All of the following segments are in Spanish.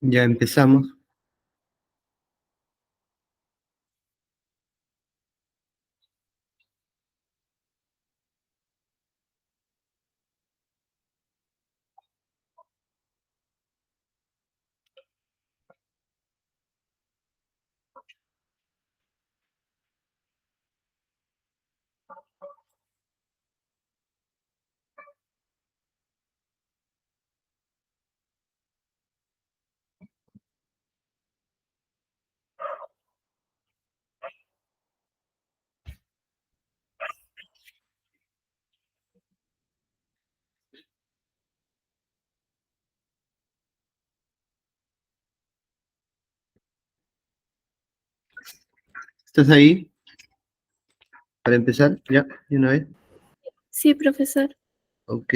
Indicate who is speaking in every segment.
Speaker 1: Ya empezamos. ¿Estás ahí para empezar? Ya, de una vez.
Speaker 2: Sí, profesor.
Speaker 1: Ok.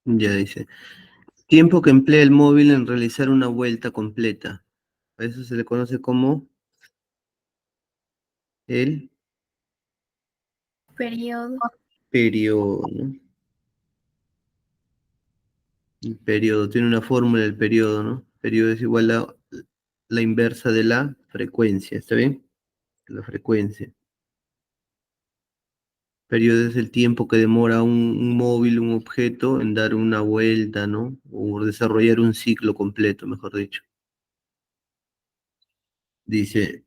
Speaker 1: Ya dice. Tiempo que emplea el móvil en realizar una vuelta completa. A eso se le conoce como el
Speaker 2: Periodo.
Speaker 1: periodo, ¿no? El periodo tiene una fórmula el periodo, ¿no? Periodo es igual a la inversa de la frecuencia, ¿está bien? La frecuencia. Periodo es el tiempo que demora un móvil, un objeto, en dar una vuelta, ¿no? O desarrollar un ciclo completo, mejor dicho. Dice,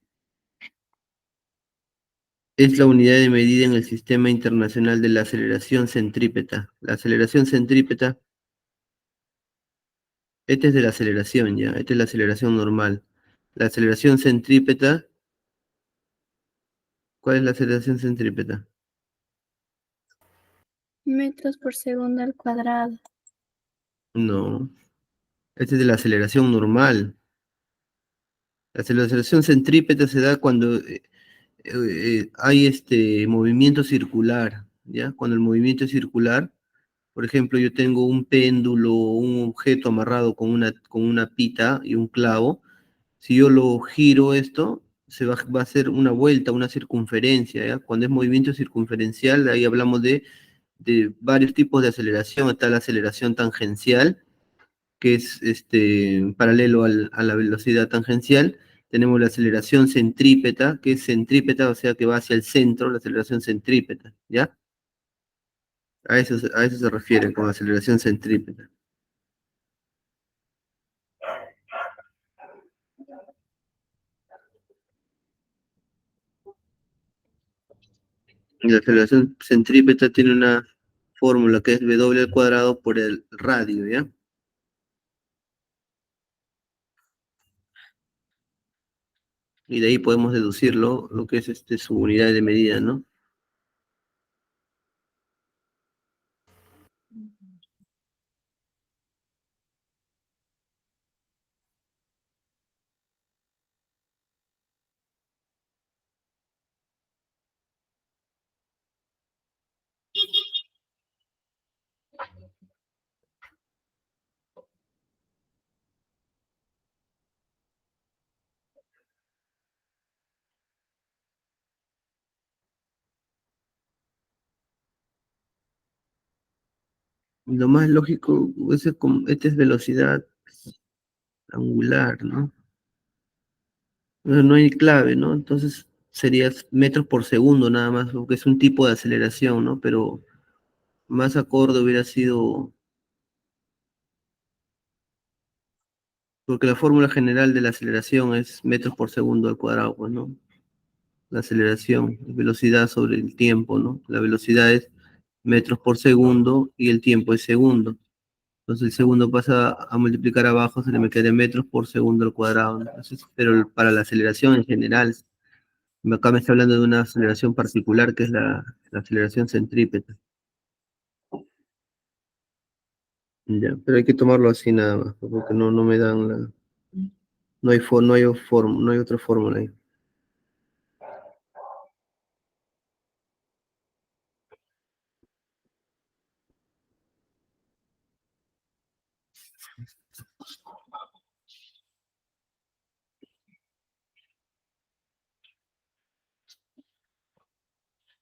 Speaker 1: es la unidad de medida en el Sistema Internacional de la Aceleración Centrípeta. La aceleración centrípeta, esta es de la aceleración ya, esta es la aceleración normal. La aceleración centrípeta, ¿cuál es la aceleración centrípeta?
Speaker 2: Metros por segundo al cuadrado.
Speaker 1: No, esta es de la aceleración normal. La aceleración centrípeta se da cuando hay este movimiento circular, ¿ya? Cuando el movimiento es circular, por ejemplo, yo tengo un péndulo, un objeto amarrado con una pita y un clavo. Si yo lo giro esto, va a hacer una vuelta, una circunferencia, ¿ya? Cuando es movimiento circunferencial, ahí hablamos de varios tipos de aceleración. Está la aceleración tangencial, que es paralelo a la velocidad tangencial. Tenemos la aceleración centrípeta, que es centrípeta, o sea que va hacia el centro, la aceleración centrípeta, ¿ya? A eso se refiere con aceleración centrípeta. Y la aceleración centrípeta tiene una fórmula que es W al cuadrado por el radio, ¿ya? Y de ahí podemos deducirlo, lo que es su unidad de medida, ¿no? Y lo más lógico, esta es velocidad angular, ¿no? No hay clave, ¿no? Entonces sería metros por segundo nada más, porque es un tipo de aceleración, ¿no? Pero más acorde hubiera sido, porque la fórmula general de la aceleración es metros por segundo al cuadrado, pues, ¿no? La aceleración, velocidad sobre el tiempo, ¿no? La velocidad es metros por segundo y el tiempo es segundo. Entonces el segundo pasa a multiplicar abajo, se le me queda metros por segundo al cuadrado, ¿no? Entonces, pero para la aceleración en general, acá me está hablando de una aceleración particular que es la, aceleración centrípeta. Ya, pero hay que tomarlo así nada más, porque no me dan la... No hay otra fórmula ahí.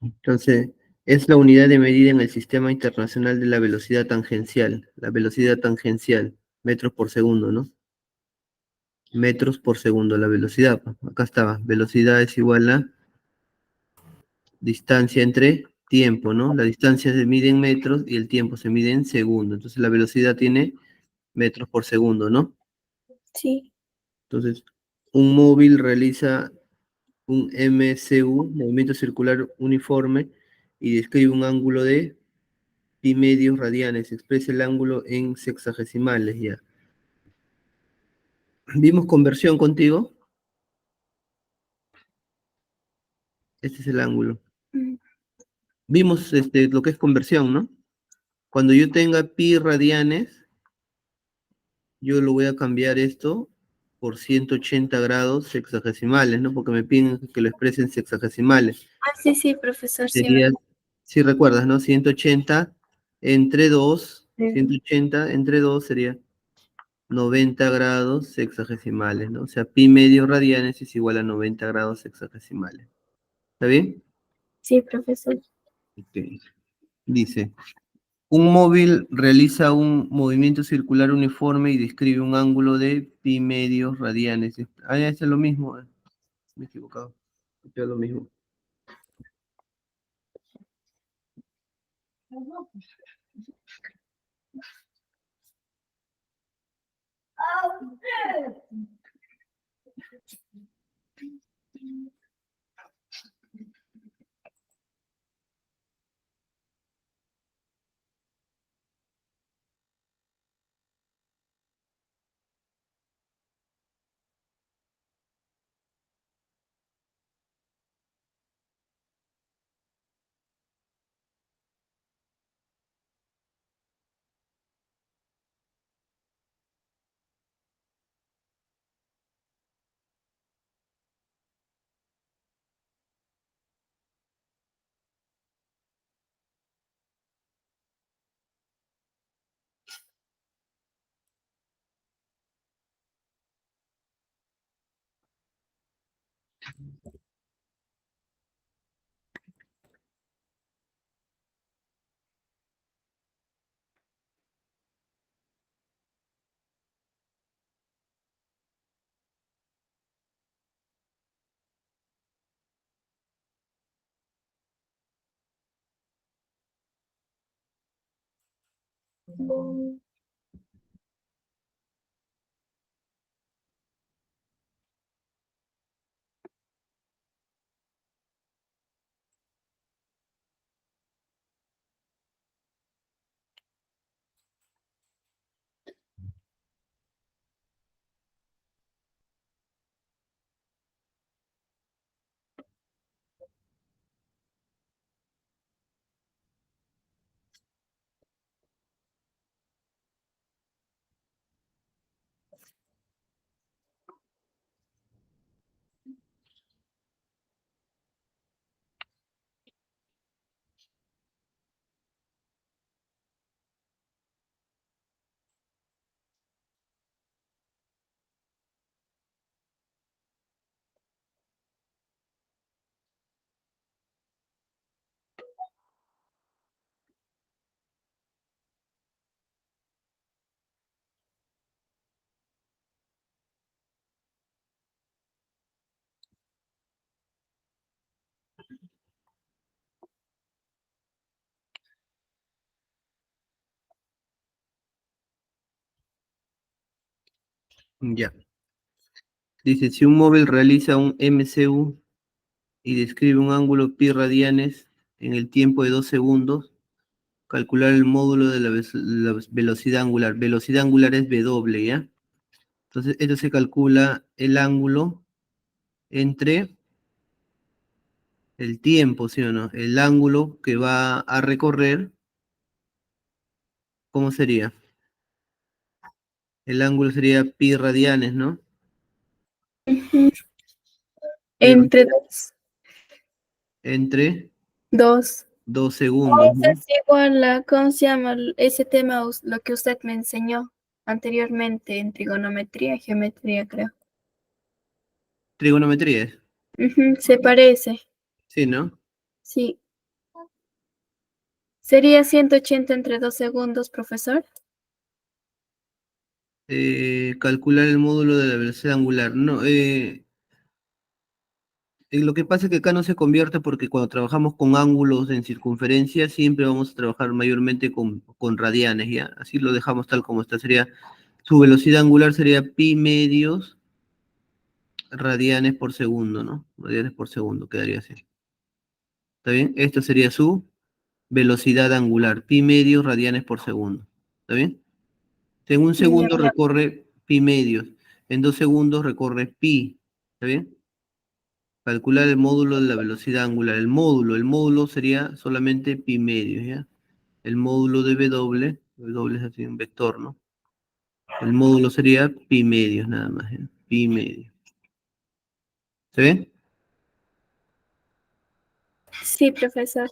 Speaker 1: Entonces, es la unidad de medida en el Sistema Internacional de la Velocidad tangencial, metros por segundo, ¿no? Metros por segundo, la velocidad. Acá estaba, velocidad es igual a distancia entre tiempo, ¿no? La distancia se mide en metros y el tiempo se mide en segundos. Entonces, la velocidad tiene metros por segundo, ¿no?
Speaker 2: Sí,
Speaker 1: Entonces, un móvil realiza un MCU, movimiento circular uniforme, y describe un ángulo de pi medios radianes, expresa el ángulo en sexagesimales ya. Vimos conversión contigo, este es el ángulo.
Speaker 2: mm,
Speaker 1: Vimos lo que es conversión, ¿no? Cuando yo tenga pi radianes, yo lo voy a cambiar esto por 180 grados sexagesimales, ¿no? Porque me piden que lo exprese en sexagesimales.
Speaker 2: sí, sí, profesor, sí.
Speaker 1: Sería, si recuerdas, ¿no? 180 entre 2,
Speaker 2: Me-
Speaker 1: 180 entre 2 sería 90 grados sexagesimales, ¿no? O sea, pi medio radianes es igual a 90 grados sexagesimales. ¿Está bien?
Speaker 2: Sí, profesor.
Speaker 1: Ok. Dice, un móvil realiza un movimiento circular uniforme y describe un ángulo de pi medios radianes. Ah, ya, es lo mismo. Me he equivocado. Es lo mismo. Ya. Dice, si un móvil realiza un MCU y describe un ángulo pi radianes en el tiempo de 2 segundos, calcular el módulo de la velocidad angular. Velocidad angular es W, ¿ya? Entonces, esto se calcula el ángulo entre el tiempo, ¿sí o no? El ángulo que va a recorrer, ¿cómo sería? El ángulo sería pi radianes, ¿no?
Speaker 2: Ujú.
Speaker 1: Pi ra-
Speaker 2: Entre dos.
Speaker 1: entre
Speaker 2: 2.
Speaker 1: 2 segundos,
Speaker 2: Eso
Speaker 1: ¿no?
Speaker 2: es igual a, ¿cómo se llama? Ese tema, lo que usted me enseñó anteriormente en trigonometría, geometría, creo.
Speaker 1: Trigonometría es.
Speaker 2: Ujú, se parece,
Speaker 1: Sí, ¿no?
Speaker 2: sí. ¿Sería 180 entre 2 segundos, profesor?
Speaker 1: Calcular el módulo de la velocidad angular. No, lo que pasa es que acá no se convierte porque cuando trabajamos con ángulos en circunferencia siempre vamos a trabajar mayormente con radianes, ¿ya? Así lo dejamos tal como está. Su velocidad angular sería pi medios radianes por segundo, ¿no? Radianes por segundo quedaría así. ¿Está bien? Esto sería su velocidad angular, pi medios radianes por segundo. ¿Está bien? En un
Speaker 2: Ya.
Speaker 1: segundo recorre pi medios, en 2 segundos recorre pi. ¿Está bien? Calcular el módulo de la velocidad angular. El módulo sería solamente pi medios, ¿ya? El módulo de W es así un vector, ¿no? El módulo sería pi medios nada más, ¿ya? Pi medios. ¿Se ve?
Speaker 2: Sí, profesor.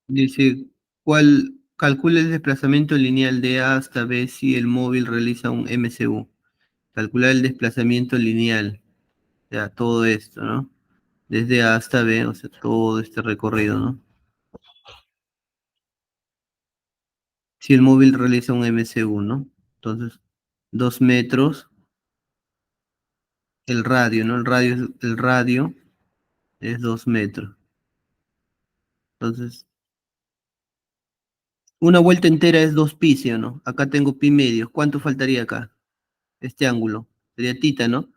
Speaker 1: Dice, ¿cuál calcula el desplazamiento lineal de A hasta B si el móvil realiza un MCU? Calcular el desplazamiento lineal, ya todo esto, ¿no? Desde A hasta B, o sea, todo este recorrido, ¿no? Si el móvil realiza un MCU, ¿no? Entonces, 2 metros, el radio, ¿no? El radio es 2 metros. Entonces, una vuelta entera es 2 pi, ¿sí o no? Acá tengo pi medios. ¿Cuánto faltaría acá? Este ángulo. Sería tita, ¿no?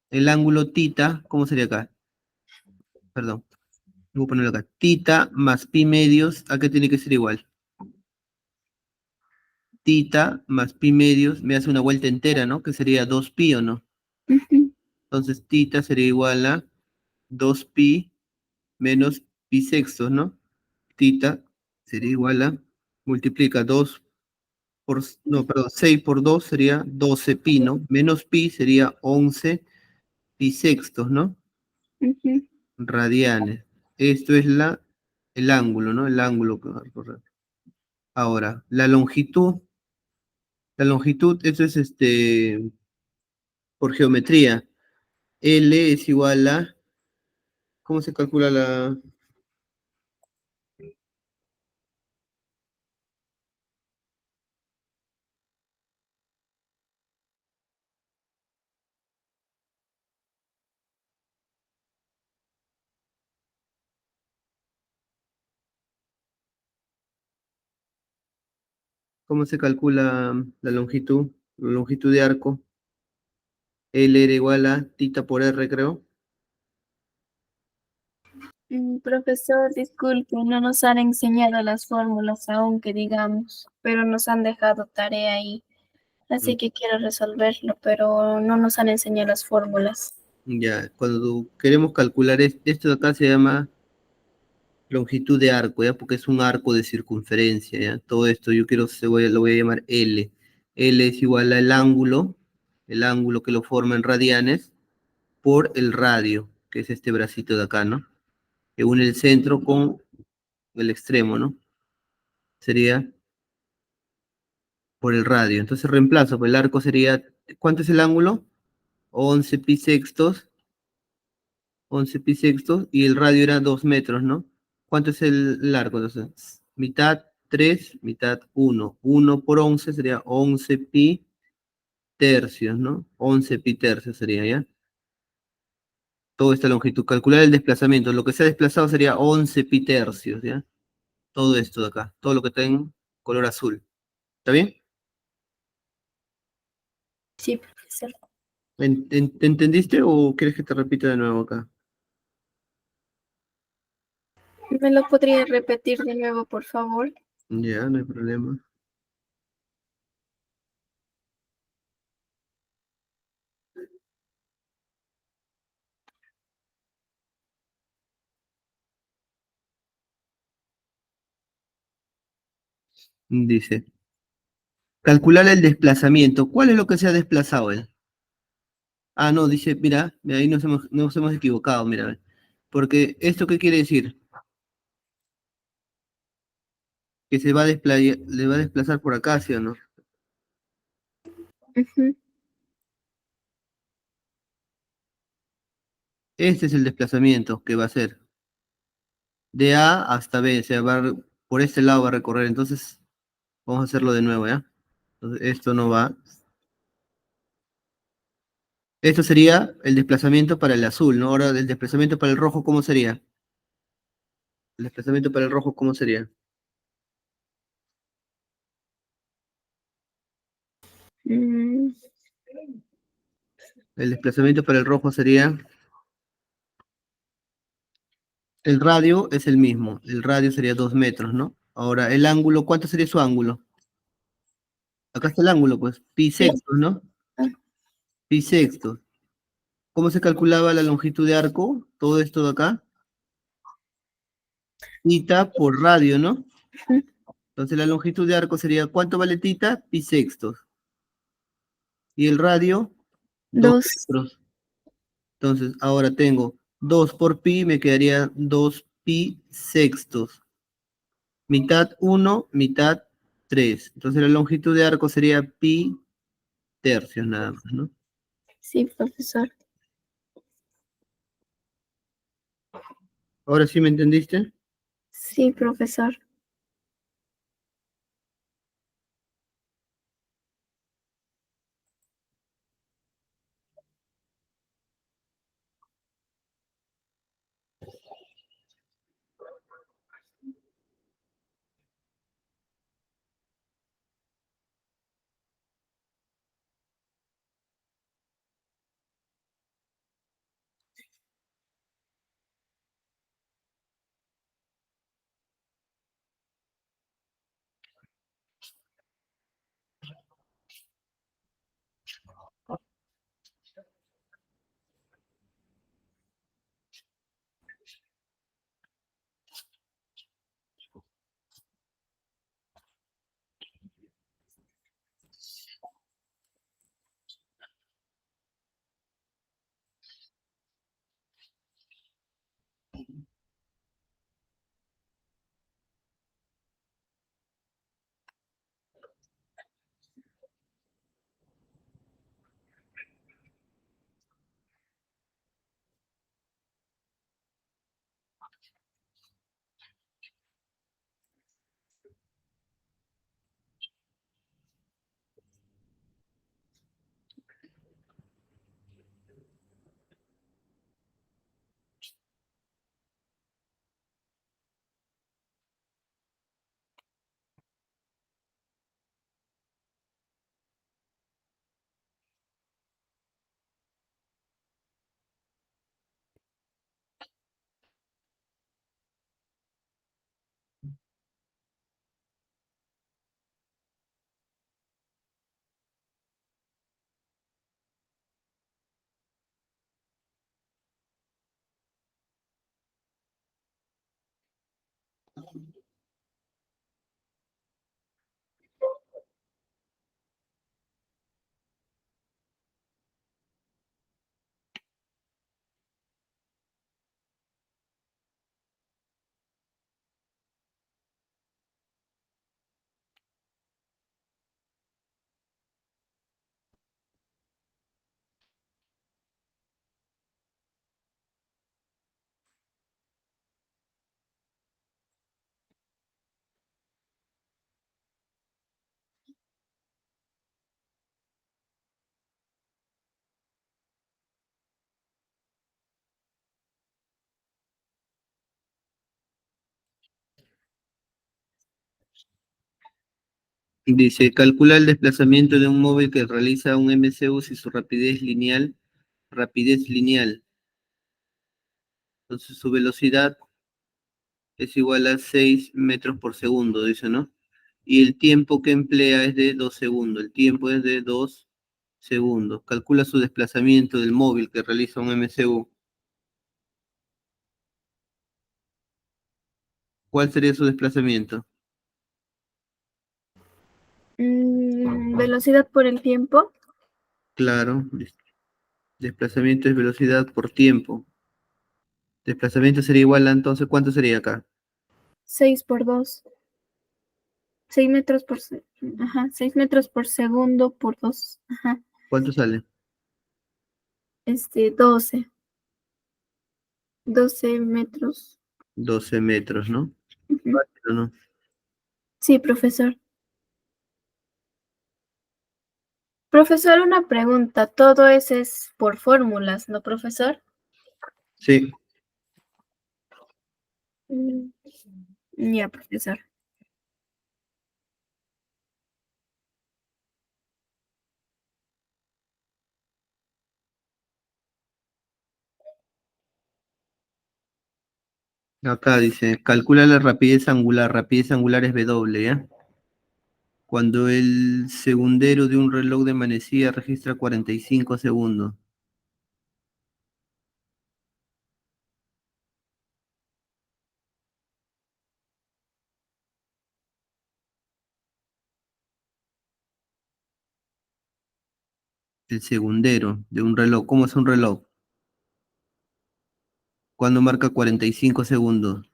Speaker 1: El ángulo tita, ¿cómo sería acá? Perdón, voy a ponerlo acá. Tita más pi medios, ¿a qué tiene que ser igual? Tita más pi medios me hace una vuelta entera, ¿no? Que sería 2 pi, ¿o no?
Speaker 2: Ujú,
Speaker 1: Entonces, tita sería igual a 2 pi menos pi sextos, ¿no? Tita sería igual a, multiplica 2 por, no, perdón, 6 por 2 sería 12 pi, ¿no? Menos pi sería 11 pi sextos, ¿no?
Speaker 2: ujú.
Speaker 1: Radianes. Esto es el ángulo, ¿no? El ángulo que va a recorrer. Ahora, la longitud, eso es por geometría. L es igual a, ¿cómo se calcula cómo se calcula la longitud? La longitud de arco. L era igual a tita por R, creo.
Speaker 2: Profesor, disculpe, no nos han enseñado las fórmulas aún que digamos, pero nos han dejado tarea ahí,
Speaker 1: Mm,
Speaker 2: así que quiero resolverlo, pero no nos han enseñado las fórmulas.
Speaker 1: Ya, cuando queremos calcular esto de acá se llama longitud de arco, ¿ya? Porque es un arco de circunferencia, ¿ya? Todo esto yo quiero, lo voy a llamar L. L es igual al ángulo, el ángulo que lo forma en radianes, por el radio, que es este bracito de acá, ¿no? Que une el centro con el extremo, ¿no? Sería por el radio. Entonces reemplazo, pues el arco sería, ¿cuánto es el ángulo? 11 pi sextos, 11 pi sextos, y el radio era 2 metros, ¿no? ¿Cuánto es el largo? Entonces, mitad 3, mitad 1. 1 por 11 sería 11 pi tercios, ¿no? 11 pi tercios sería, ¿ya? Toda esta longitud. Calcular el desplazamiento. Lo que se ha desplazado sería 11 pi tercios, ¿ya? Todo esto de acá. Todo lo que está en color azul. ¿Está bien?
Speaker 2: Sí, profesor.
Speaker 1: ¿Entendiste o quieres que te repita de nuevo acá?
Speaker 2: ¿Me lo podría repetir de nuevo, por favor?
Speaker 1: Ya, no hay problema. Dice, calcular el desplazamiento. ¿Cuál es lo que se ha desplazado él? Ah, no, dice, mira, ahí nos hemos equivocado, mira. Porque, ¿esto qué quiere decir? Que le va a desplazar por acá, ¿sí o no?
Speaker 2: Ujú.
Speaker 1: Este es el desplazamiento que va a hacer. De A hasta B, o sea, por este lado va a recorrer. Entonces, vamos a hacerlo de nuevo, ¿ya? Entonces, esto no va. Esto sería el desplazamiento para el azul, ¿no? Ahora, el desplazamiento para el rojo, ¿cómo sería? El desplazamiento para el rojo, ¿cómo sería?
Speaker 2: Mm,
Speaker 1: El desplazamiento para el rojo sería, el radio es el mismo, el radio sería 2 metros, ¿no? Ahora, el ángulo, ¿cuánto sería su ángulo? Acá está el ángulo, pues, pi
Speaker 2: sí.
Speaker 1: sextos, ¿no?
Speaker 2: Ah,
Speaker 1: Pi sextos. ¿Cómo se calculaba la longitud de arco? Todo esto de acá. Tita por radio, ¿no?
Speaker 2: ujú.
Speaker 1: Entonces la longitud de arco sería, ¿cuánto vale tita? Pi sextos. Y el radio, 2
Speaker 2: Dos.
Speaker 1: metros. Entonces, ahora tengo 2 por pi, me quedaría 2 pi sextos. Mitad uno, mitad 3. Entonces la longitud de arco sería pi tercios nada más, ¿no?
Speaker 2: Sí, profesor.
Speaker 1: Ahora sí me entendiste.
Speaker 2: Sí, profesor.
Speaker 1: Dice, calcula el desplazamiento de un móvil que realiza un MCU si su rapidez lineal. Entonces su velocidad es igual a 6 metros por segundo, dice, ¿no? Y el tiempo que emplea es de 2 segundos. El tiempo es de 2 segundos. Calcula su desplazamiento del móvil que realiza un MCU. ¿Cuál sería su desplazamiento?
Speaker 2: Velocidad por el tiempo,
Speaker 1: Claro, desplazamiento es velocidad por tiempo. Desplazamiento sería igual a entonces, ¿cuánto sería acá?
Speaker 2: 6 por 2. 6 metros por, 6 metros por segundo por 2. Ajá,
Speaker 1: ¿Cuánto sale?
Speaker 2: 12. 12 metros.
Speaker 1: 12 metros, ¿no?
Speaker 2: Ujú.
Speaker 1: Fácil, ¿o no?
Speaker 2: Sí, profesor. Profesor, una pregunta. Todo eso es por fórmulas, ¿no, profesor?
Speaker 1: Sí,
Speaker 2: Mm, Ya, profesor.
Speaker 1: acá dice, calcula la rapidez angular es W, ¿ya? Cuando el segundero de un reloj de manecilla registra 45 segundos. El segundero de un reloj, ¿cómo es un reloj? Cuando marca 45 segundos.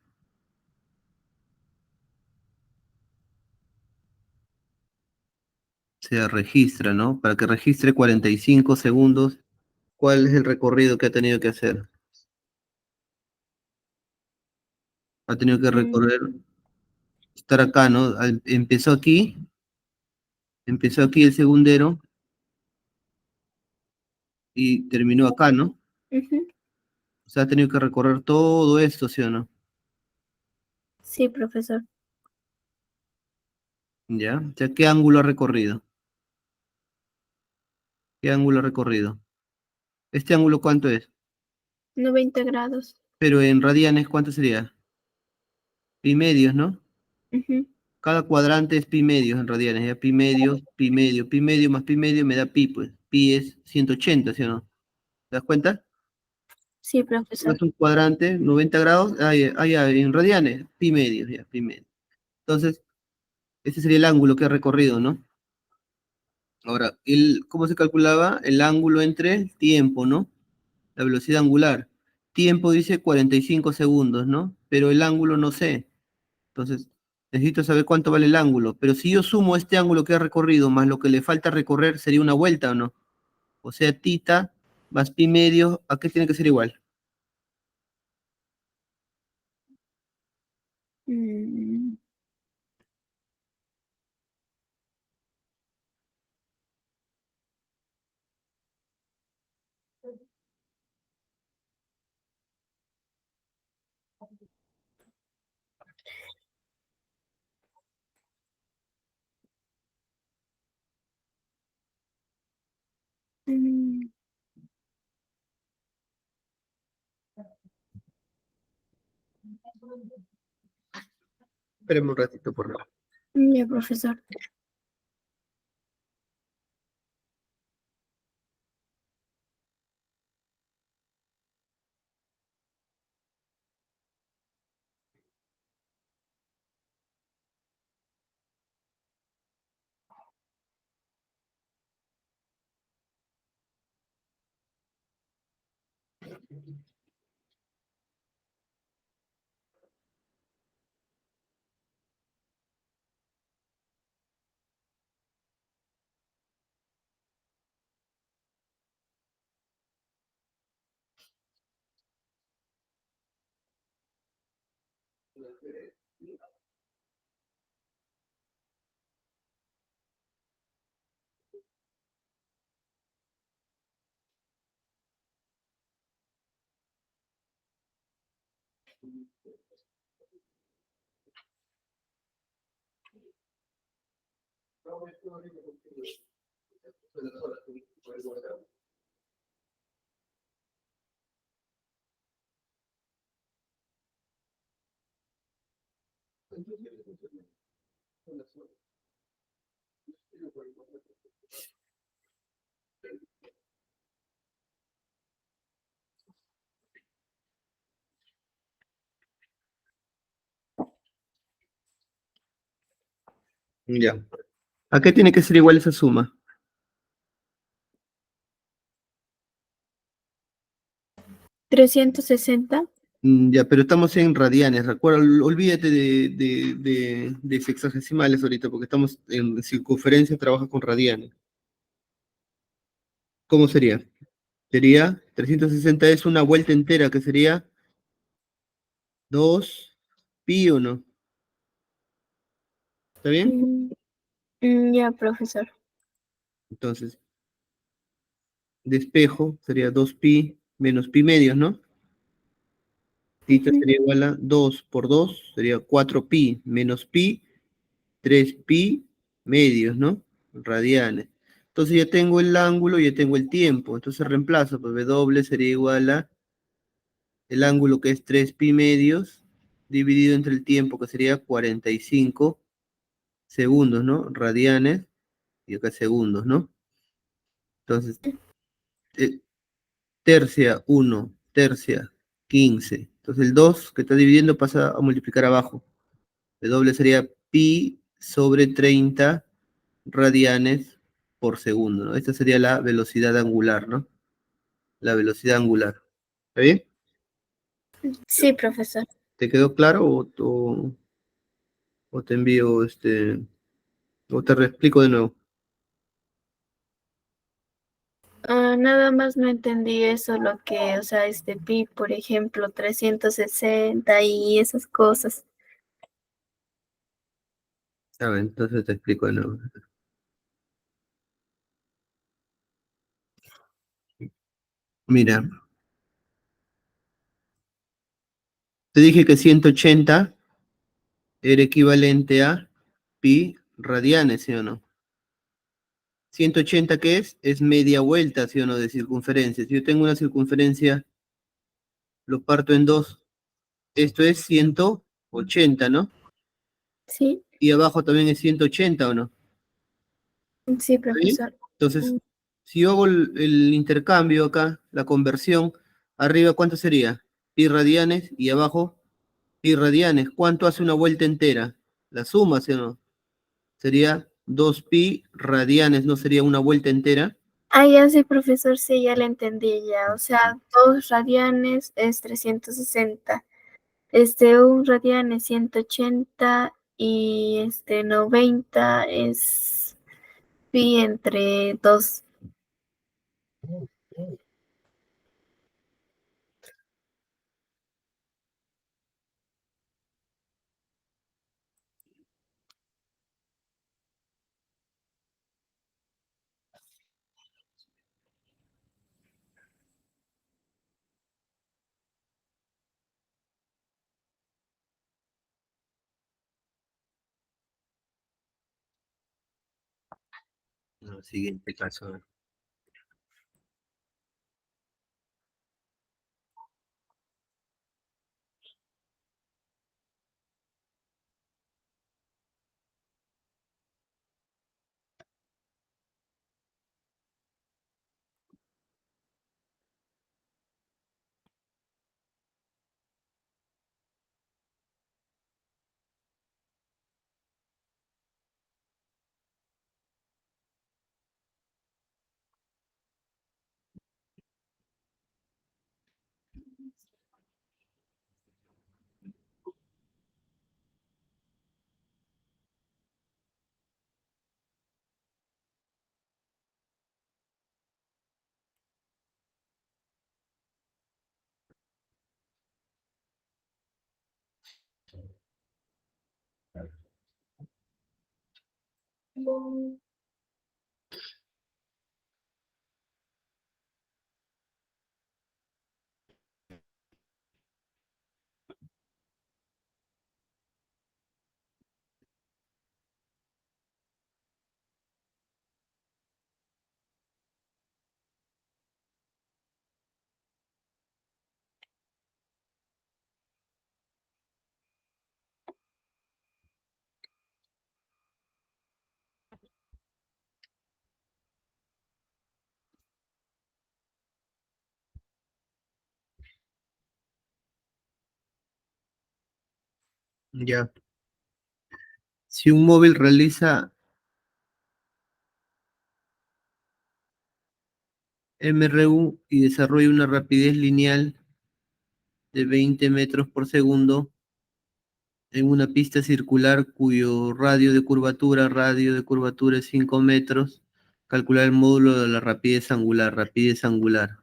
Speaker 1: Se registra, ¿no? Para que registre 45 segundos, ¿cuál es el recorrido que ha tenido que hacer? Ha tenido que
Speaker 2: Mm,
Speaker 1: recorrer, estar acá, ¿no? Empezó aquí el segundero y terminó acá, ¿no?
Speaker 2: ujú.
Speaker 1: O sea, ha tenido que recorrer todo esto, ¿sí o no?
Speaker 2: Sí, profesor.
Speaker 1: ¿Ya? O sea, ¿qué ángulo ha recorrido? ¿Qué ángulo ha recorrido? ¿Este ángulo cuánto es?
Speaker 2: 90 grados.
Speaker 1: Pero en radianes, ¿cuánto sería? Pi medios, ¿no?
Speaker 2: Ujú.
Speaker 1: Cada cuadrante es pi medios en radianes, ya pi medio más pi medio me da pi, pues. Pi es 180, ¿sí o no? ¿Te das cuenta?
Speaker 2: Sí, profesor.
Speaker 1: Es un cuadrante, 90 grados, en radianes, pi medios, ya, pi medios. Entonces, ese sería el ángulo que ha recorrido, ¿no? Ahora, ¿cómo se calculaba? El ángulo entre el tiempo, ¿no? La velocidad angular. Tiempo dice 45 segundos, ¿no? Pero el ángulo no sé. Entonces, necesito saber cuánto vale el ángulo. Pero si yo sumo este ángulo que ha recorrido más lo que le falta recorrer, sería una vuelta, ¿o no? O sea, tita más pi medio, ¿a qué tiene que ser igual?
Speaker 2: Mm, mm,
Speaker 1: Espérame un ratito, por favor.
Speaker 2: ya, profesor.
Speaker 1: Ya. ¿A qué tiene que ser igual esa suma?
Speaker 2: ¿360?
Speaker 1: Ya, pero estamos en radianes, recuerda, olvídate de sexagesimales ahorita, porque estamos en circunferencia, trabaja con radianes. ¿Cómo sería? Sería 360 es una vuelta entera, que sería 2 pi o no. ¿Está bien?
Speaker 2: Mm, ya, profesor.
Speaker 1: Entonces, despejo sería 2 pi menos pi medios, ¿no? Tita
Speaker 2: Ujú.
Speaker 1: sería igual a 2 por 2 sería 4 pi menos pi, 3 pi medios, ¿no? Radianes. Entonces ya tengo el ángulo, ya tengo el tiempo. Entonces reemplazo, pues W sería igual a el ángulo que es 3 pi medios dividido entre el tiempo que sería 45 segundos, ¿no? Radianes y acá segundos, ¿no? Entonces, eh, tercia 1, tercia 15. Entonces el 2 que está dividiendo pasa a multiplicar abajo. W sería pi sobre 30 radianes por segundo, ¿no? Esta sería la velocidad angular, ¿no? La velocidad angular. ¿Está bien?
Speaker 2: Sí, profesor.
Speaker 1: ¿Te quedó claro o te envío o te reexplico de nuevo?
Speaker 2: Nada más no entendí eso, lo que, o sea, este pi, por ejemplo, 360 y esas cosas.
Speaker 1: A ver, entonces te explico de nuevo. Mira, te dije que 180 era equivalente a pi radianes, ¿sí o no? 180, ¿qué es? Es media vuelta, ¿sí o no? De circunferencia. Si yo tengo una circunferencia, lo parto en dos. Esto es 180, ¿no?
Speaker 2: Sí,
Speaker 1: Y abajo también es 180, ¿o no?
Speaker 2: sí,
Speaker 1: ¿Está bien?
Speaker 2: profesor.
Speaker 1: Entonces, si yo hago el intercambio acá, la conversión, arriba, ¿cuánto sería? Pi radianes y abajo, pi radianes. ¿Cuánto hace una vuelta entera? La suma, ¿sí o no? Sería 2 pi radianes, ¿no sería una vuelta entera?
Speaker 2: Ya sí, profesor, sí, ya le entendí ya. O sea, 2 radianes es 360. Un radian es 180 y 90 es pi entre 2.
Speaker 1: No, siguiente caso. Ya. Si un móvil realiza MRU y desarrolla una rapidez lineal de 20 metros por segundo en una pista circular cuyo radio de curvatura es 5 metros, calcular el módulo de la rapidez angular, rapidez angular.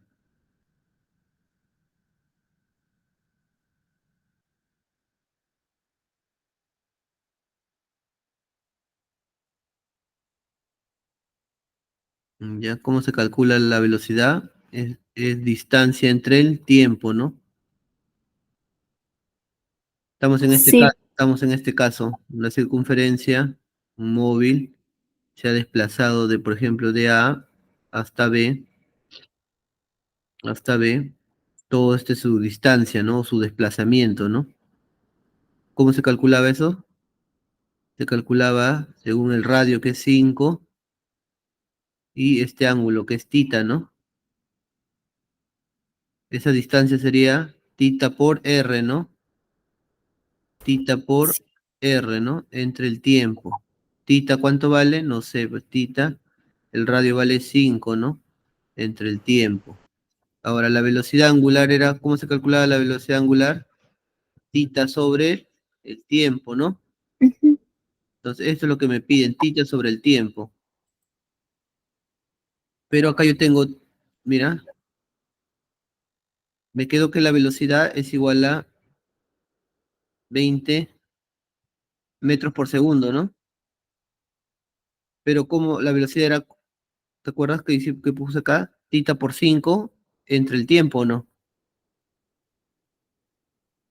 Speaker 1: ¿Ya? ¿Cómo se calcula la velocidad? Es distancia entre el tiempo, ¿no?
Speaker 2: Sí.
Speaker 1: Estamos en este caso, la circunferencia móvil se ha desplazado de, por ejemplo, de A hasta B, hasta B, todo esto es su distancia, ¿no? Su desplazamiento, ¿no? ¿Cómo se calculaba eso? Se calculaba según el radio que es 5 y este ángulo que es tita, ¿no? Esa distancia sería tita por R, ¿no? Tita por R, ¿no? Entre el tiempo. Tita, ¿cuánto vale? No sé, pues tita, el radio vale 5, ¿no? Entre el tiempo. Ahora, la velocidad angular era, ¿cómo se calculaba la velocidad angular? Tita sobre el tiempo, ¿no?
Speaker 2: Ujú.
Speaker 1: Entonces, esto es lo que me piden, tita sobre el tiempo. Pero acá yo tengo, mira, me quedo que la velocidad es igual a 20 metros por segundo, ¿no? Pero como la velocidad era, ¿te acuerdas que puse acá? Tita por 5 entre el tiempo, ¿no?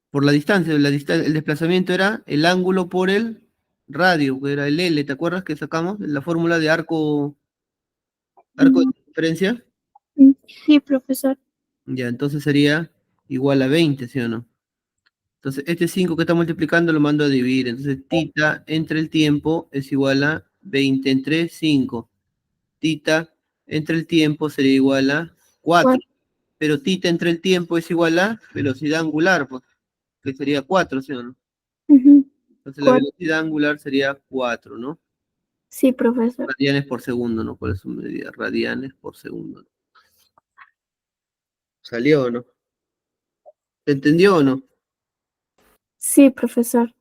Speaker 1: Por el desplazamiento era el ángulo por el radio, que era el L, ¿te acuerdas que sacamos la fórmula de arco de
Speaker 2: Mm,
Speaker 1: diferencia?
Speaker 2: Sí, profesor.
Speaker 1: Ya, entonces sería igual a 20, ¿sí o no? Entonces, este 5 que está multiplicando lo mando a dividir. Entonces, tita entre el tiempo es igual a 20 entre 5. Tita entre el tiempo sería igual a 4.
Speaker 2: Cuatro.
Speaker 1: Pero tita entre el tiempo es igual a velocidad angular, pues, que sería 4, ¿sí o no?
Speaker 2: Ujú.
Speaker 1: Entonces, la
Speaker 2: Cuatro.
Speaker 1: velocidad angular sería 4, ¿no?
Speaker 2: Sí, profesor.
Speaker 1: Radianes por segundo, ¿no? Por eso medida radianes por segundo. ¿Salió o no? ¿Se entendió o no?
Speaker 2: Sí, profesor.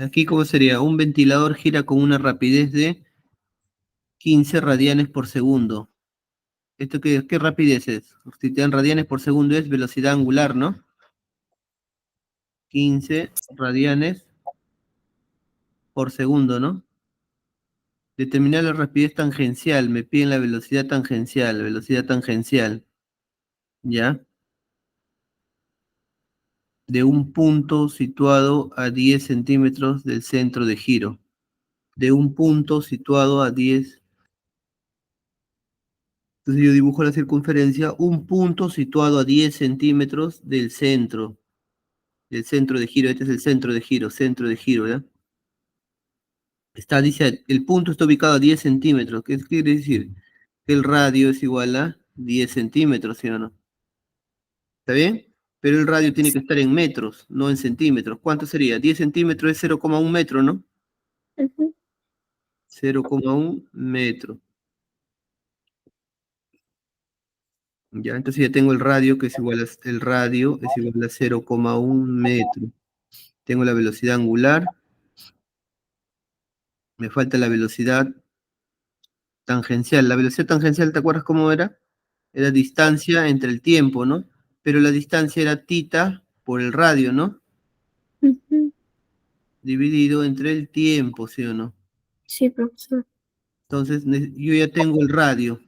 Speaker 1: Aquí, ¿cómo sería? Un ventilador gira con una rapidez de 15 radianes por segundo. ¿Esto qué rapidez es? Si te dan radianes por segundo es velocidad angular, ¿no? 15 radianes por segundo, ¿no? Determinar la rapidez tangencial, me piden la velocidad tangencial, ¿ya? De un punto situado a 10 centímetros del centro de giro. De un punto situado a 10. Entonces yo dibujo la circunferencia, un punto situado a 10 centímetros del centro de giro. Este es el centro de giro, ¿ya? Dice, el punto está ubicado a 10 centímetros. ¿Qué quiere decir? Que el radio es igual a 10 centímetros, ¿sí o no? ¿Está bien? Pero el radio tiene que estar en metros, no en centímetros. ¿Cuánto sería? 10 centímetros es 0,1 metro, ¿no?
Speaker 2: Ujú.
Speaker 1: 0,1 metro. Ya, entonces ya tengo el radio, que es igual el radio es igual a 0,1 metro. Tengo la velocidad angular, me falta la velocidad tangencial. La velocidad tangencial, ¿te acuerdas cómo era? Era distancia entre el tiempo, ¿no? Pero la distancia era tita por el radio, ¿no?
Speaker 2: Ujú.
Speaker 1: Dividido entre el tiempo, ¿sí o no?
Speaker 2: Sí, profesor.
Speaker 1: Entonces, yo ya tengo el radio.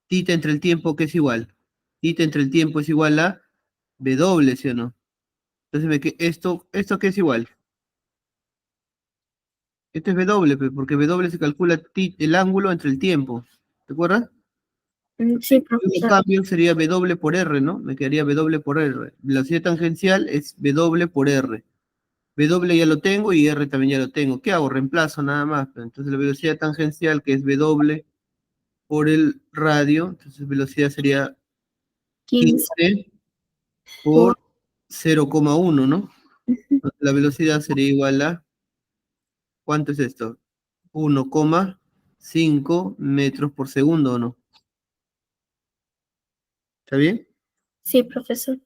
Speaker 1: Tita entre el tiempo, ¿qué es igual? Tita entre el tiempo es igual a W, ¿sí o no? Entonces, ¿esto qué es igual? Esto es W, pe, porque W se calcula el ángulo entre el tiempo. ¿Te acuerdas?
Speaker 2: Sí,
Speaker 1: Yo lo
Speaker 2: profesor.
Speaker 1: cambio, sería W por R, ¿no? Me quedaría W por R. Velocidad tangencial es W por R. W ya lo tengo y R también ya lo tengo. ¿Qué hago? Reemplazo nada más, pe. Entonces la velocidad tangencial, que es W por el radio, entonces velocidad sería
Speaker 2: 15
Speaker 1: 15
Speaker 2: por...
Speaker 1: por 0,1, ¿no?
Speaker 2: Ujú.
Speaker 1: La velocidad sería igual a, ¿cuánto es esto? 1,5 metros por segundo, ¿o no? ¿Está bien?
Speaker 2: Sí, profesor.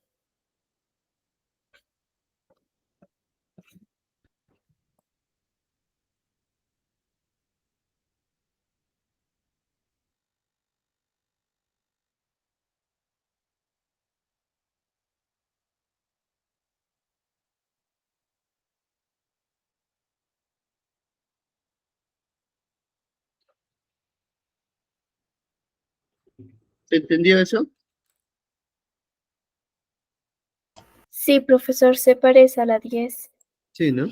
Speaker 1: ¿Te entendió eso?
Speaker 2: Sí, profesor, se parece a la 10.
Speaker 1: Sí, ¿no?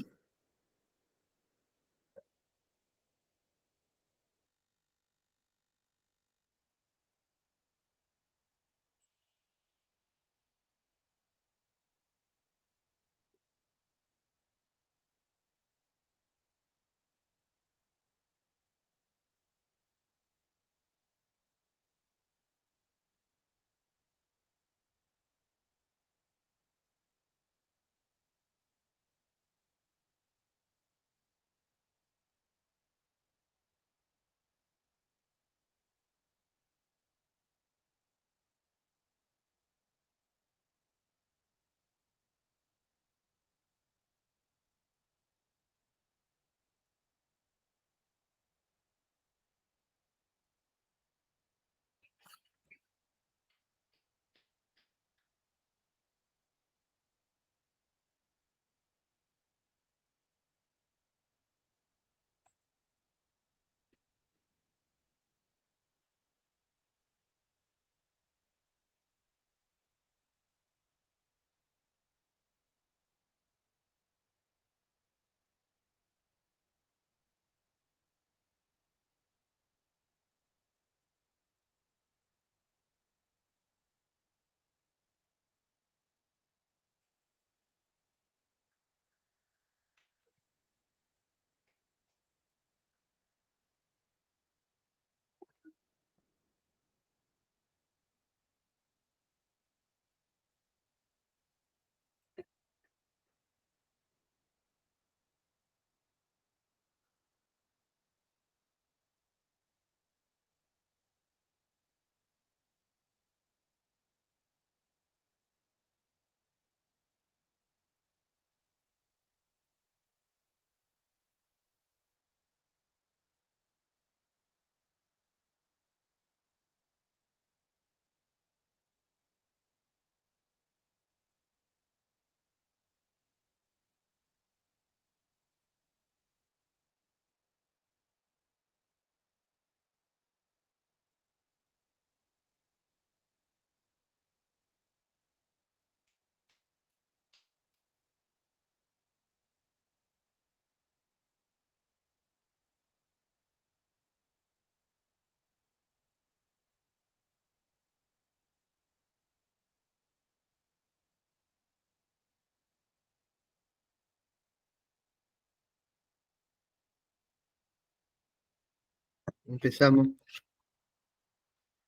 Speaker 1: Empezamos.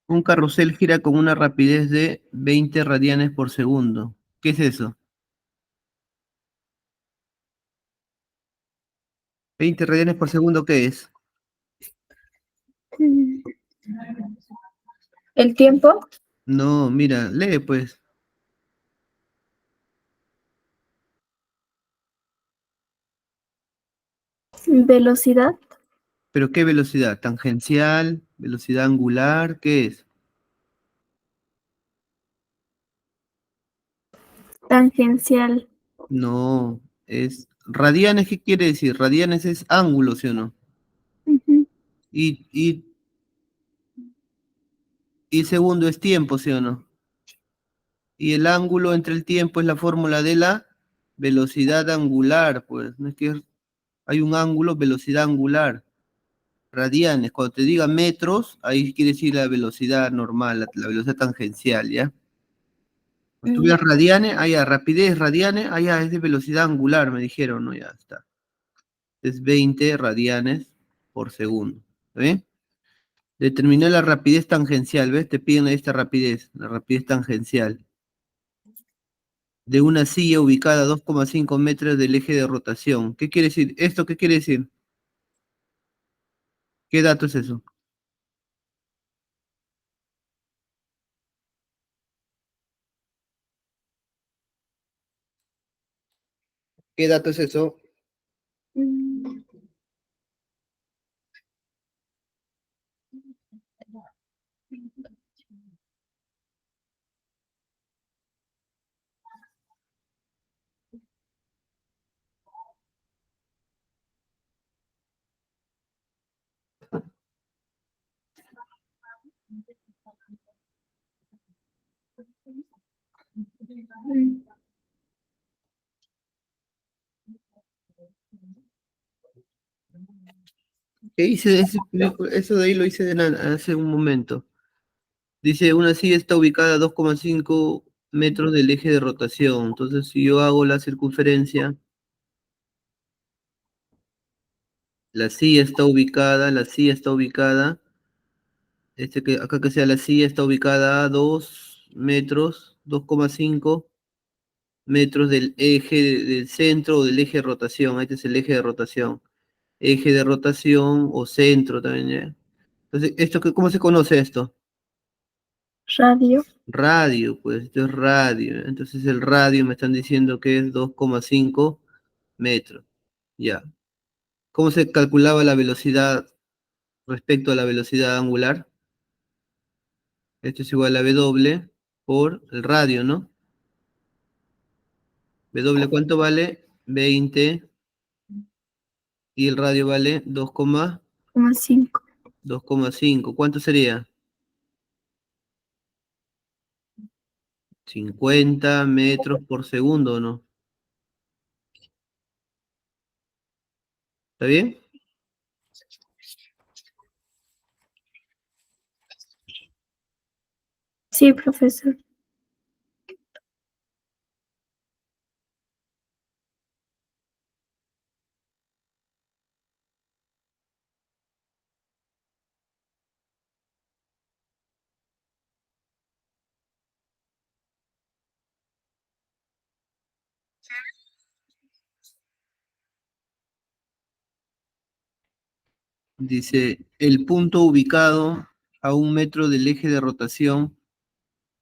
Speaker 1: Un carrusel gira con una rapidez de 20 radianes por segundo. ¿Qué es eso? 20 radianes por segundo, ¿qué es?
Speaker 2: Mm. ¿El tiempo?
Speaker 1: No, mira, lee pues.
Speaker 2: ¿Velocidad?
Speaker 1: ¿Pero qué velocidad? ¿Tangencial? ¿Velocidad angular? ¿Qué es?
Speaker 2: Tangencial.
Speaker 1: No, es Radianes, ¿qué quiere decir? Radianes es ángulo, ¿sí o no?
Speaker 2: Ujú.
Speaker 1: Y, y, y segundo es tiempo, ¿sí o no? Y el ángulo entre el tiempo es la fórmula de la velocidad angular, pues, no es que hay un ángulo, velocidad angular, radianes. Cuando te diga metros, ahí quiere decir la velocidad normal, la velocidad tangencial, ¿ya? Cuando tú
Speaker 2: Mm,
Speaker 1: veas radianes, allá, rapidez, radianes, allá es de velocidad angular, me dijeron, ¿no? Ya está. Es 20 radianes por segundo. ¿Está bien? Determinar la rapidez tangencial, ¿ves? Te piden esta rapidez, la rapidez tangencial de una silla ubicada a 2,5 metros del eje de rotación. ¿Qué quiere decir? ¿Esto qué quiere decir? ¿Qué dato es eso? ¿Qué dato es eso?
Speaker 2: mm, mm,
Speaker 1: ¿Qué hice? Eso de ahí lo hice hace un momento. Dice, una silla está ubicada a 2,5 metros del eje de rotación. Entonces, si yo hago la circunferencia, la silla está ubicada, acá que sea la silla está ubicada a 2 metros, 2,5 metros del eje del centro o del eje de rotación. Este es el eje de rotación. Eje de rotación o centro también, ¿ya? Entonces, ¿cómo se conoce esto?
Speaker 2: radio.
Speaker 1: Radio, pues esto es radio. Entonces el radio me están diciendo que es 2,5 metros. Ya. ¿Cómo se calculaba la velocidad respecto a la velocidad angular? Esto es igual a W por el radio, ¿no? W, ¿cuánto vale? 20 y el radio vale
Speaker 2: 2,5.
Speaker 1: 2,5. ¿Cuánto sería? 50 metros por segundo, ¿no? ¿Está bien?
Speaker 2: Sí, profesor.
Speaker 1: Dice, el punto ubicado a 1 metro del eje de rotación.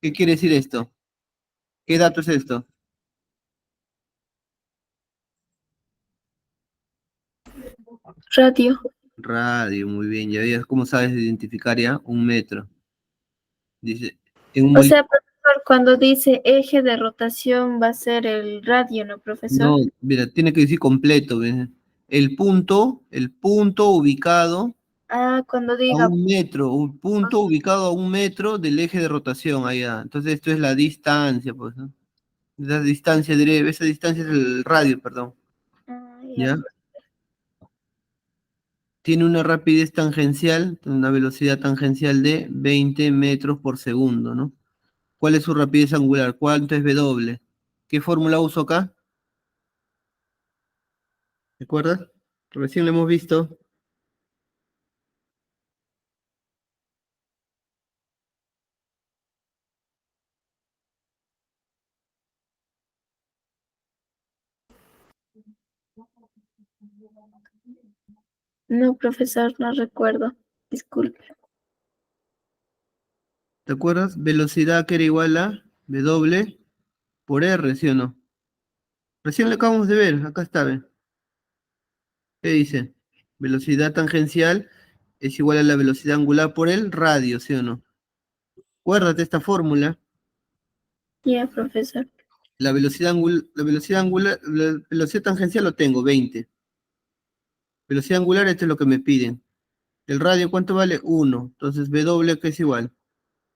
Speaker 1: ¿Qué quiere decir esto? ¿Qué dato es esto?
Speaker 2: Radio.
Speaker 1: Radio, muy bien. Ya veías cómo sabes identificar ya 1 metro. Dice, en un
Speaker 2: O sea,
Speaker 1: molino.
Speaker 2: profesor, cuando dice eje de rotación va a ser el radio, ¿no, profesor?
Speaker 1: No, mira, tiene que decir completo. ¿Ves? El punto ubicado
Speaker 2: Ah, cuando
Speaker 1: a
Speaker 2: diga,
Speaker 1: 1 metro, un punto ubicado a 1 metro del eje de rotación allá. Entonces esto es la distancia, pues, ¿no? Esa distancia es el radio, perdón.
Speaker 2: ah, ya,
Speaker 1: ¿Ya? Tiene una rapidez tangencial, una velocidad tangencial de 20 metros por segundo, ¿no? ¿Cuál es su rapidez angular? ¿Cuánto es W? ¿Qué fórmula uso acá? ¿Recuerdas? Recién lo hemos visto.
Speaker 2: no, profesor, no recuerdo. Disculpe.
Speaker 1: ¿Te acuerdas? Velocidad que era igual a W por R, ¿sí o no? Recién lo acabamos de ver, acá está, ¿ve? ¿Qué dice? Velocidad tangencial es igual a la velocidad angular por el radio, ¿sí o no? Acuérdate esta fórmula.
Speaker 2: Ya, profesor.
Speaker 1: La velocidad tangencial lo tengo, 20. Velocidad angular, esto es lo que me piden. El radio, ¿cuánto vale? 1. Entonces, W, que es igual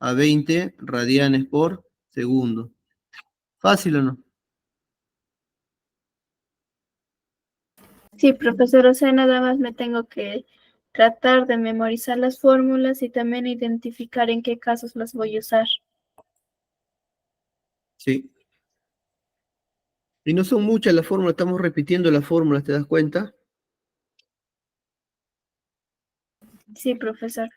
Speaker 1: a 20 radianes por segundo. ¿Fácil o no?
Speaker 2: Sí, profesor, o sea, nada más me tengo que tratar de memorizar las fórmulas y también identificar en qué casos las voy a usar.
Speaker 1: Sí. Y no son muchas las fórmulas, estamos repitiendo las fórmulas, ¿te das cuenta?
Speaker 2: Sí, profesor.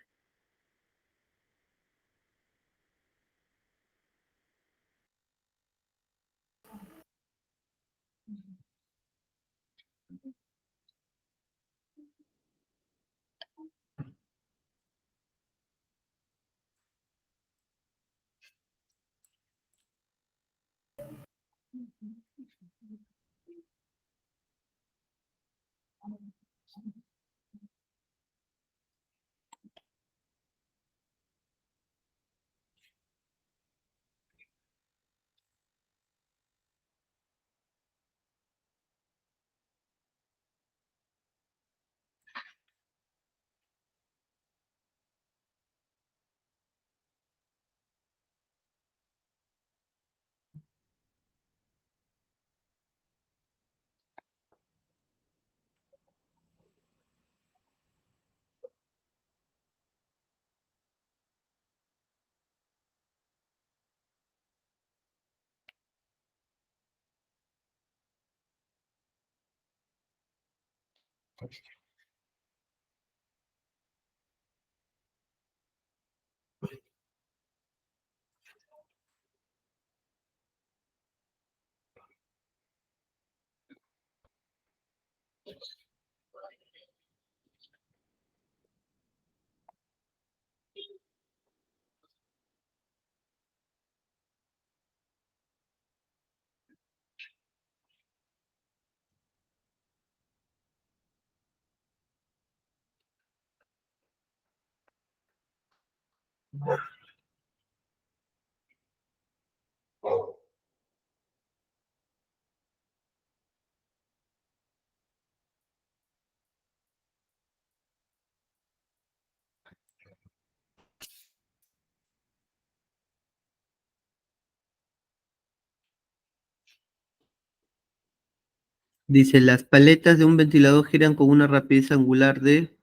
Speaker 1: Dice, las paletas de un ventilador giran con una rapidez angular de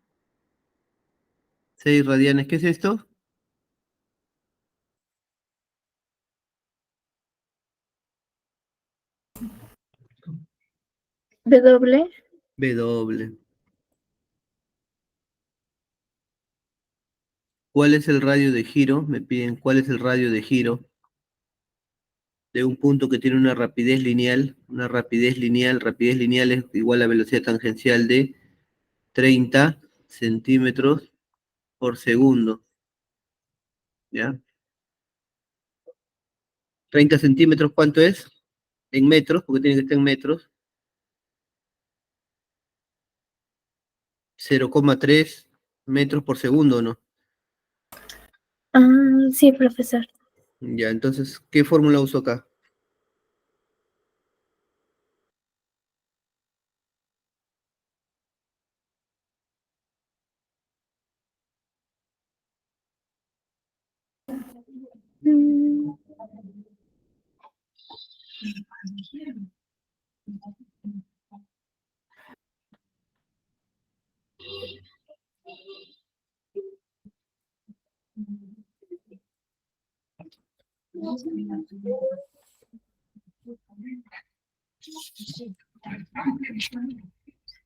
Speaker 1: 6 radianes. ¿Qué es esto?
Speaker 2: W.
Speaker 1: W. ¿Cuál es el radio de giro? Me piden, ¿cuál es el radio de giro de un punto que tiene una rapidez lineal? Una rapidez lineal es igual a velocidad tangencial de 30 centímetros por segundo, ¿ya? 30 centímetros, ¿cuánto es? En metros, porque tiene que estar en metros. 0,3 metros por segundo, ¿no?
Speaker 2: Ah, sí, profesor.
Speaker 1: Ya, entonces, ¿qué fórmula uso acá?
Speaker 2: Mm,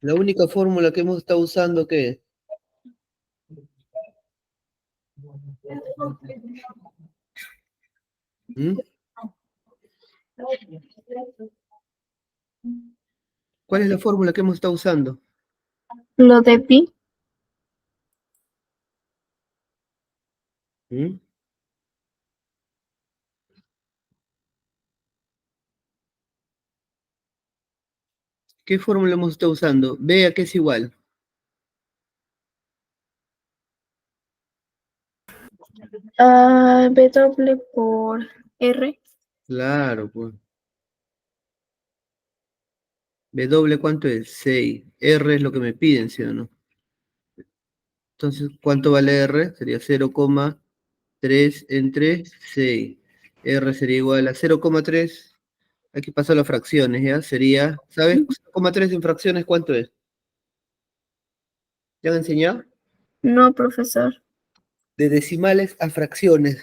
Speaker 1: La única fórmula que hemos estado usando, ¿qué es? ¿Mm? ¿Cuál es la fórmula que hemos estado usando?
Speaker 2: Lo de pi.
Speaker 1: ¿Mm? ¿Qué fórmula hemos estado usando? Vea que es igual.
Speaker 2: W por R.
Speaker 1: Claro, pues. W, ¿cuánto es? 6. R es lo que me piden, ¿sí o no? Entonces, ¿cuánto vale R? Sería 0,3 entre 6. R sería igual a 0,3. Hay que pasar las fracciones, ¿ya? Sería, ¿sabes? 0,3 en fracciones, ¿cuánto es? ¿Te han enseñado?
Speaker 2: No, profesor.
Speaker 1: De decimales a fracciones.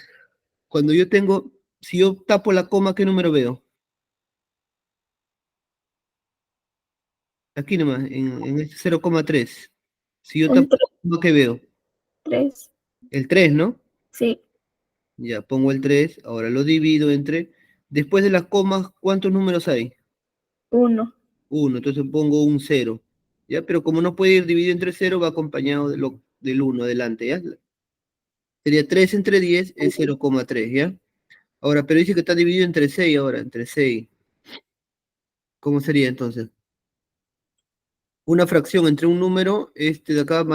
Speaker 1: Cuando yo tengo, si yo tapo la coma, ¿qué número veo? Aquí nomás, en este 0,3. Si yo tapo
Speaker 2: Entre
Speaker 1: la coma, ¿qué veo?
Speaker 2: 3.
Speaker 1: El 3, ¿no?
Speaker 2: Sí,
Speaker 1: Ya pongo el 3. Ahora lo divido entre. Después de las comas, ¿cuántos números hay?
Speaker 2: 1.
Speaker 1: Uno, entonces pongo un 0. ¿Ya? Pero como no puede ir dividido entre 0, va acompañado del 1 adelante, ¿ya? Sería 3 entre 10 es 0,3, ¿ya? Ahora, pero dice que está dividido entre 6 ahora, entre 6. ¿Cómo sería entonces? Una fracción entre un número, este de acá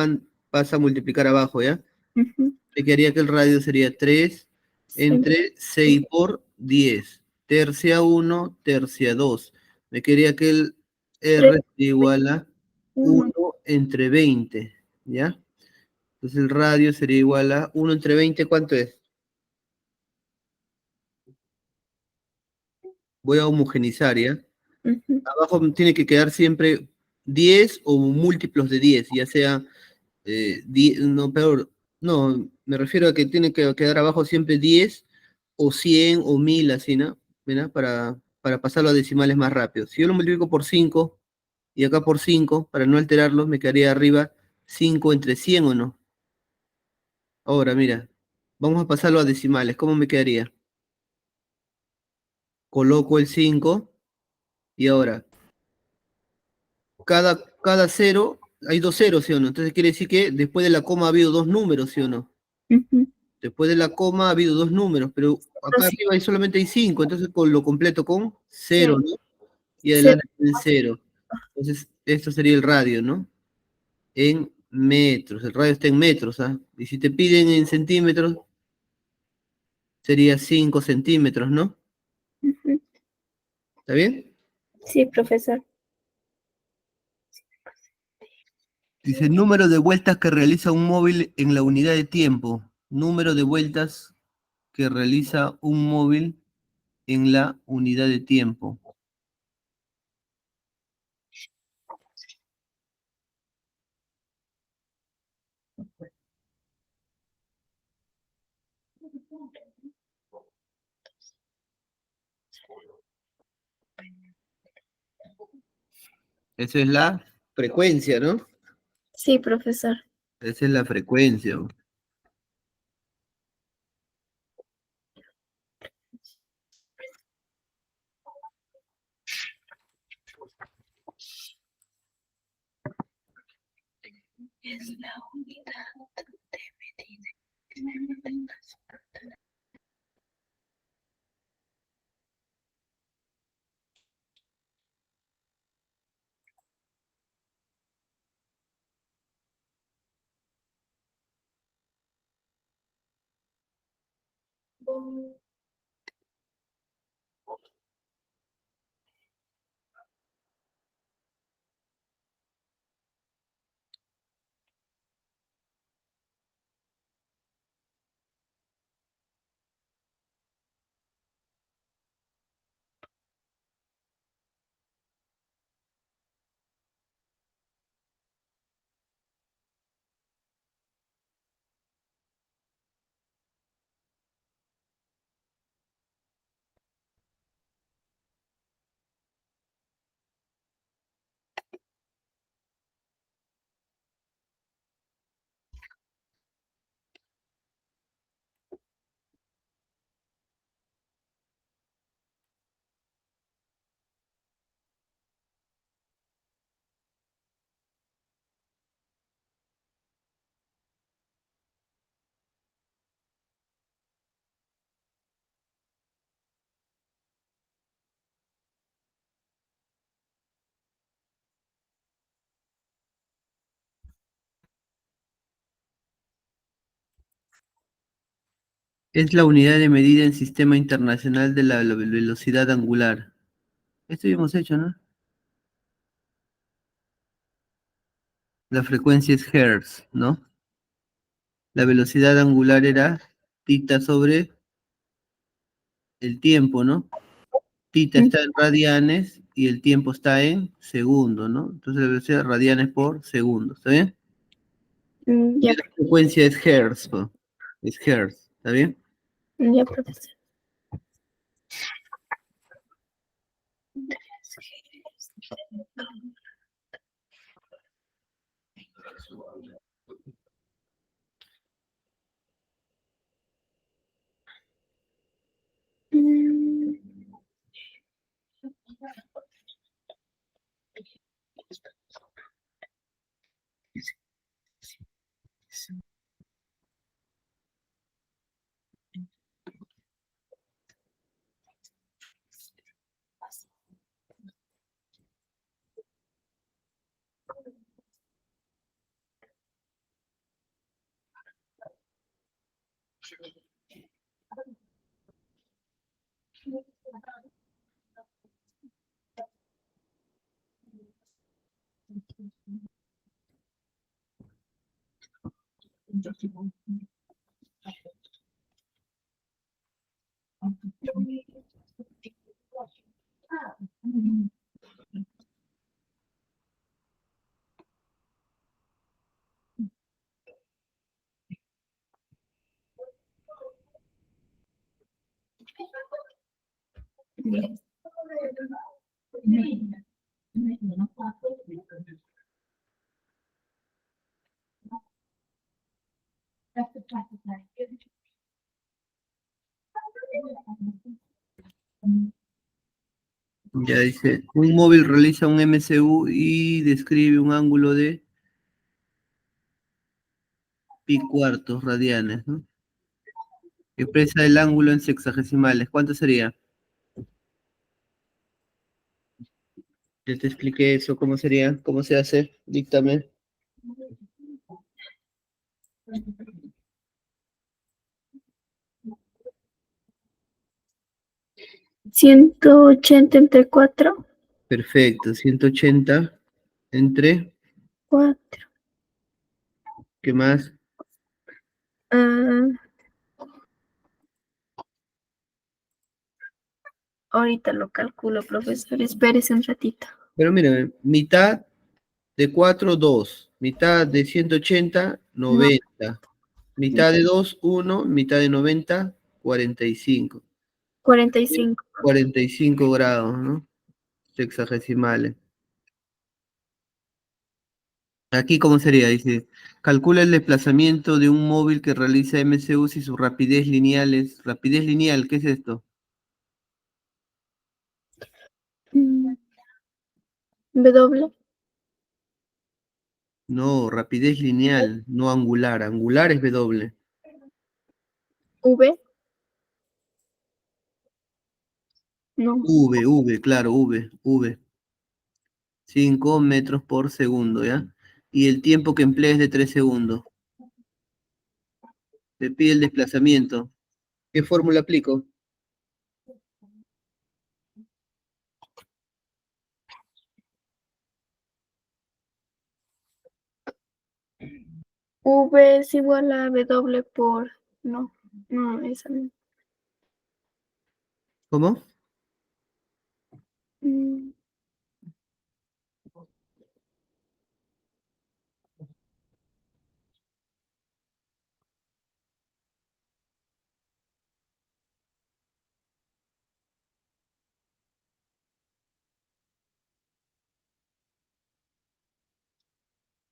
Speaker 1: pasa a multiplicar abajo, ¿ya?
Speaker 2: Ujú.
Speaker 1: Me quedaría que el radio sería 3
Speaker 2: Sí.
Speaker 1: entre 6 por 10. Tercia 1, tercia 2. Me quedaría que el
Speaker 2: 3,
Speaker 1: R es igual a
Speaker 2: 1.
Speaker 1: 1 entre 20, ¿ya? Entonces el radio sería igual a 1 entre 20, ¿cuánto es? Voy a homogenizar, ¿ya?
Speaker 2: Ujú.
Speaker 1: Abajo tiene que quedar siempre 10 o múltiplos de 10, ya sea, no, peor, no, me refiero a que tiene que quedar abajo siempre 10 o 100 o 1000, así, ¿no? ¿Verdad? Para pasarlo a decimales más rápido. Si yo lo multiplico por 5 y acá por 5, para no alterarlos, me quedaría arriba 5 entre 100, ¿o no? Ahora, mira, vamos a pasarlo a decimales, ¿cómo me quedaría? Coloco el 5 y ahora cada cero, hay dos ceros, ¿sí o no? Entonces quiere decir que después de la coma ha habido dos números, ¿sí o no?
Speaker 2: Ujú.
Speaker 1: Después de la coma ha habido dos números, pero acá
Speaker 2: Los
Speaker 1: arriba solamente hay cinco, entonces lo completo con cero,
Speaker 2: 6.
Speaker 1: ¿no? Y adelante en cero. Entonces, esto sería el radio, ¿no? En metros, el radio está en metros, ¿ah? Y si te piden en centímetros, sería 5 centímetros, ¿no? ¿Está bien?
Speaker 2: Sí, profesor.
Speaker 1: Dice, número de vueltas que realiza un móvil en la unidad de tiempo. Número de vueltas que realiza un móvil en la unidad de tiempo. Esa es la frecuencia, ¿no?
Speaker 2: Sí, profesor.
Speaker 1: Esa es la frecuencia.
Speaker 2: Es la unidad de medida.
Speaker 1: Es la unidad de medida en sistema internacional de la velocidad angular. Esto ya hemos hecho, ¿no? La frecuencia es hertz, ¿no? La velocidad angular era tita sobre el tiempo, ¿no? Tita
Speaker 2: Mm,
Speaker 1: está en radianes y el tiempo está en segundos, ¿no? Entonces la velocidad radianes por segundo, ¿está bien? Y
Speaker 2: Ya,
Speaker 1: la frecuencia es hertz, po. Es hertz, ¿está bien?
Speaker 2: ya, profesor. Mm,
Speaker 1: Ya dice, un móvil realiza un MCU y describe un ángulo de pi cuartos radianes, ¿no? Expresa el ángulo en sexagesimales. ¿Cuánto sería? Ya te expliqué eso, ¿cómo sería? ¿Cómo se hace? Díctame.
Speaker 2: 180 entre 4,
Speaker 1: Perfecto, 180 entre,
Speaker 2: 4.
Speaker 1: ¿qué más?
Speaker 2: Ahorita lo calculo, profesor. Espérese un ratito.
Speaker 1: Pero mira, mitad de 4 2, mitad de 180
Speaker 2: No,
Speaker 1: 90, mitad de 2 1, mitad de 90 45.
Speaker 2: 45.
Speaker 1: 45 grados, ¿no? Sexagesimales. Aquí, ¿cómo sería? Dice, calcula el desplazamiento de un móvil que realiza MCU y su rapidez lineal es... ¿Rapidez lineal? ¿Qué es esto?
Speaker 2: Mm, W,
Speaker 1: No, rapidez lineal, no angular. Angular es W.
Speaker 2: V, no,
Speaker 1: Claro, V. 5 metros por segundo, ¿ya? Y el tiempo que emplea es de 3 segundos. Te pide el desplazamiento. ¿Qué fórmula aplico?
Speaker 2: V es igual a W por, no, no, esa no.
Speaker 1: ¿Cómo?
Speaker 2: Mm,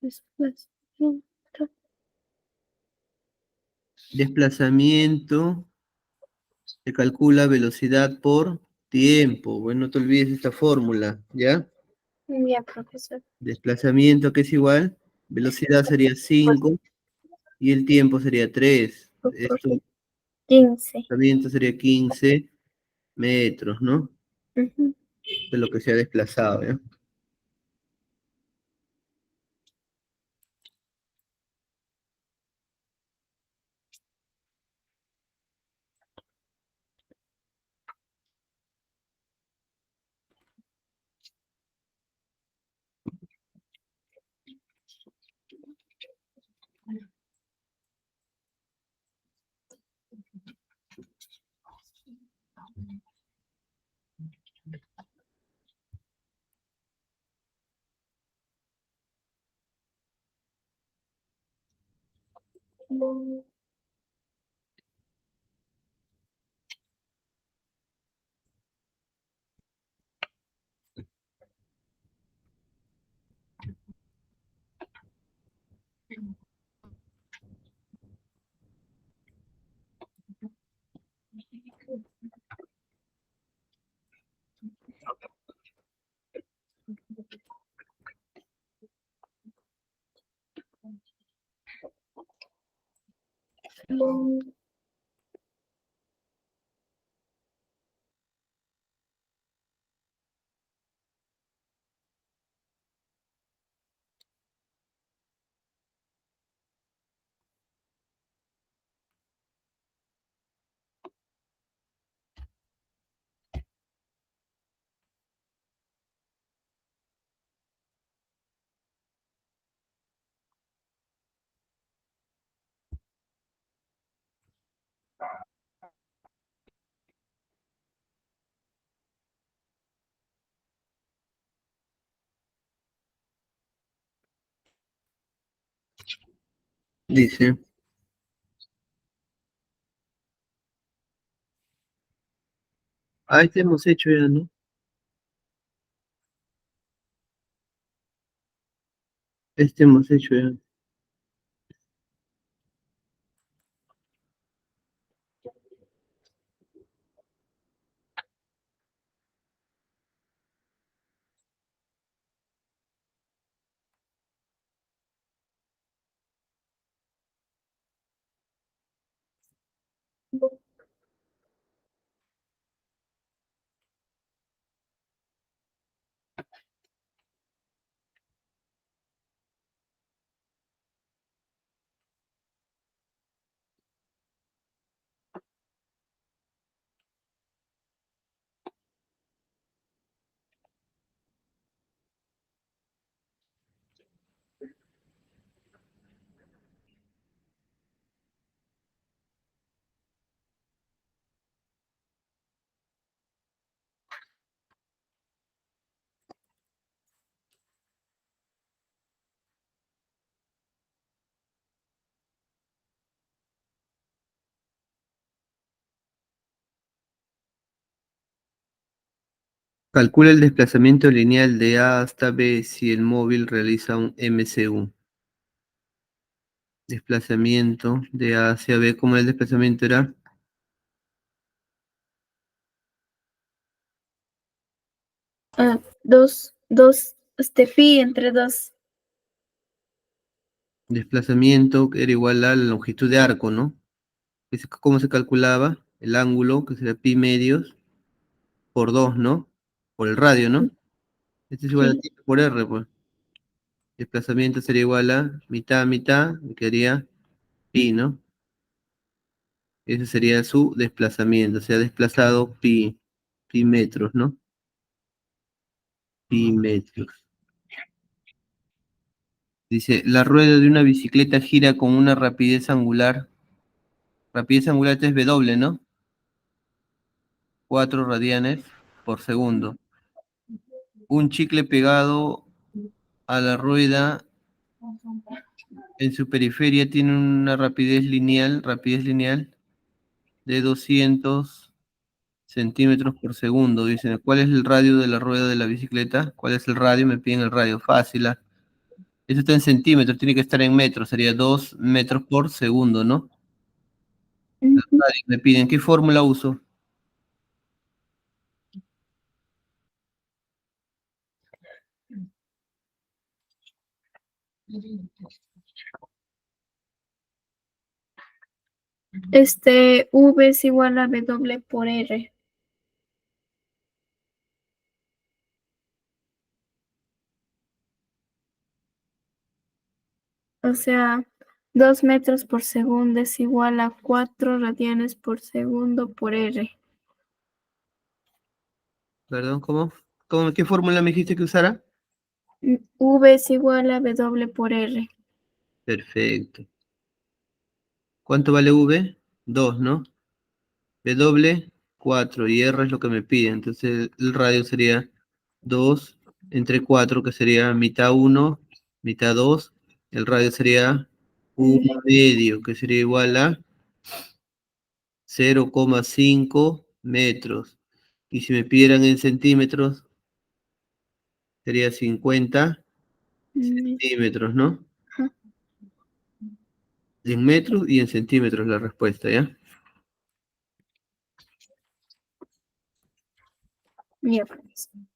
Speaker 2: desplazamiento.
Speaker 1: Desplazamiento, se calcula velocidad por tiempo. Bueno, no te olvides esta fórmula, ¿ya?
Speaker 2: Ya, profesor.
Speaker 1: Desplazamiento que es igual, velocidad sería
Speaker 2: Pues,
Speaker 1: 5 y el tiempo sería 3.
Speaker 2: por
Speaker 1: Esto,
Speaker 2: 15.
Speaker 1: desplazamiento sería 15 metros, ¿no?
Speaker 2: Ujú.
Speaker 1: De lo que se ha desplazado, ¿ya? Dice, este hemos hecho ya, ¿no? Este hemos hecho ya. Calcula el desplazamiento lineal de A hasta B si el móvil realiza un MCU. Desplazamiento de A hacia B, ¿cómo el desplazamiento era?
Speaker 2: Pi entre 2.
Speaker 1: Desplazamiento era igual a la longitud de arco, ¿no? ¿Cómo se calculaba? El ángulo, que sería pi medios, por 2, ¿no? Por el radio, ¿no? Este es igual a
Speaker 2: Sí.
Speaker 1: ti por R, pues. Desplazamiento sería igual a mitad, mitad, y quedaría pi, ¿no? Ese sería su desplazamiento, o sea, desplazado pi metros, ¿no? Pi metros. Dice, la rueda de una bicicleta gira con una rapidez angular. Rapidez angular es W, ¿no? 4 radianes por segundo. Un chicle pegado a la rueda en su periferia tiene una rapidez lineal de 200 centímetros por segundo. Dicen, ¿cuál es el radio de la rueda de la bicicleta? ¿Cuál es el radio? Me piden el radio. Fácil. Eso está en centímetros, tiene que estar en metros. Sería 2 metros por segundo, ¿no? El radio me piden, ¿qué fórmula uso?
Speaker 2: V es igual a W por R. O sea, 2 metros por segundo es igual a 4 radianes por segundo por R.
Speaker 1: Perdón, ¿cómo? ¿Qué fórmula me dijiste que usara?
Speaker 2: V es igual a W por R.
Speaker 1: Perfecto. ¿Cuánto vale V? 2, ¿no? W, 4 y R es lo que me pide. Entonces el radio sería 2 entre 4, que sería mitad 1, mitad 2. El radio sería un medio, que sería igual a 0,5 metros. Y si me pidieran en centímetros, sería 50
Speaker 2: Mm,
Speaker 1: centímetros, ¿no?
Speaker 2: ajá.
Speaker 1: En metros y en centímetros la respuesta, ¿ya?
Speaker 2: Ya, profesor.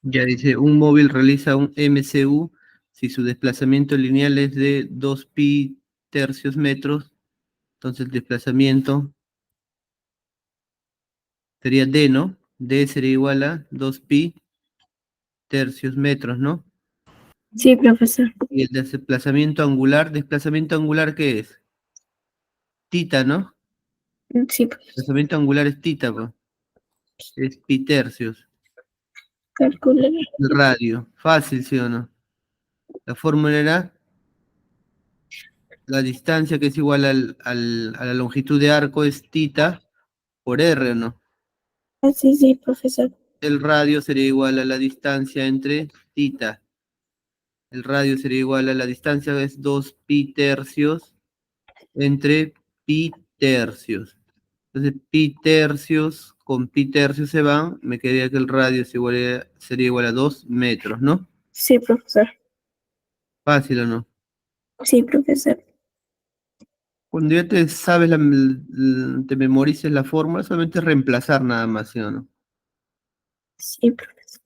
Speaker 1: Ya dice, un móvil realiza un MCU si su desplazamiento lineal es de 2 pi tercios metros, entonces el desplazamiento sería D, ¿no? D sería igual a 2 pi tercios metros, ¿no?
Speaker 2: Sí, profesor.
Speaker 1: Y el desplazamiento angular, ¿qué es? Tita, ¿no?
Speaker 2: Sí, profesor.
Speaker 1: Desplazamiento angular es tita, pues, es pi tercios.
Speaker 2: Calcular.
Speaker 1: El radio, fácil, ¿sí o no? La fórmula era la distancia que es igual a la longitud de arco es tita por r, ¿no?
Speaker 2: Ah, sí, sí, profesor.
Speaker 1: El radio sería igual a la distancia entre tita. El radio sería igual a la distancia es 2 pi tercios entre pi tercios. Entonces, pi tercios con pi tercios se van, me quedaría que el radio sería igual a 2 metros, ¿no?
Speaker 2: Sí, profesor.
Speaker 1: Fácil o no.
Speaker 2: Sí, profesor.
Speaker 1: Cuando ya te sabes, te memorices la fórmula, solamente es reemplazar nada más, ¿sí o no?
Speaker 2: Sí, profesor.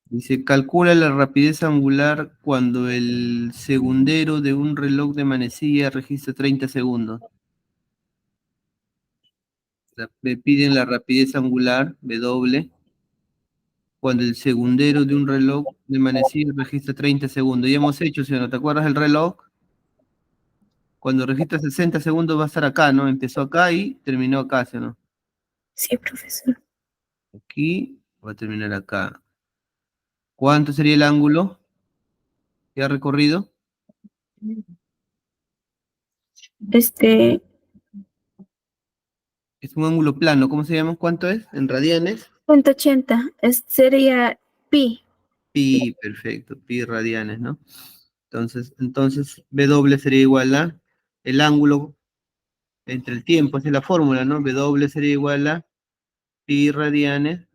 Speaker 1: Dice, calcula la rapidez angular cuando el segundero de un reloj de manecilla registra 30 segundos. Me piden la rapidez angular, W, cuando el segundero de un reloj de manecilla registra 30 segundos. Ya hemos hecho, ¿sí o no? ¿Te acuerdas del reloj? Cuando registra 60 segundos va a estar acá, ¿no? Empezó acá y terminó acá, ¿sí o no?
Speaker 2: Sí, profesor.
Speaker 1: Aquí va a terminar acá. ¿Cuánto sería el ángulo que ha recorrido?
Speaker 2: Este,
Speaker 1: Es un ángulo plano, ¿cómo se llama? ¿Cuánto es? ¿En radianes?
Speaker 2: 180. Sería pi.
Speaker 1: Pi, perfecto, pi radianes, ¿no? Entonces, W sería igual a el ángulo entre el tiempo, esa es la fórmula, ¿no? W sería igual a pi radianes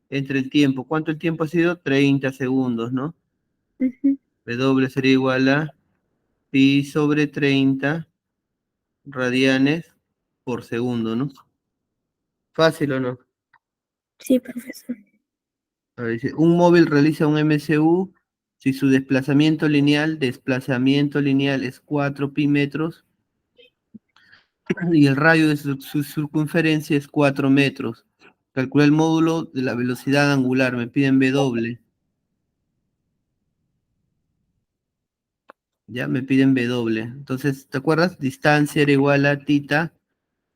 Speaker 1: entre el tiempo. ¿Cuánto el tiempo ha sido? 30 segundos, ¿no?
Speaker 2: Ujú.
Speaker 1: W sería igual a pi sobre 30 radianes por segundo, ¿no? ¿Fácil o no?
Speaker 2: Sí, profesor.
Speaker 1: A ver, dice, un móvil realiza un MCU si su desplazamiento lineal es 4 pi metros y el radio de su circunferencia es 4 metros. Calcula el módulo de la velocidad angular, me piden W. Ya me piden W. Entonces, ¿te acuerdas? Distancia era igual a tita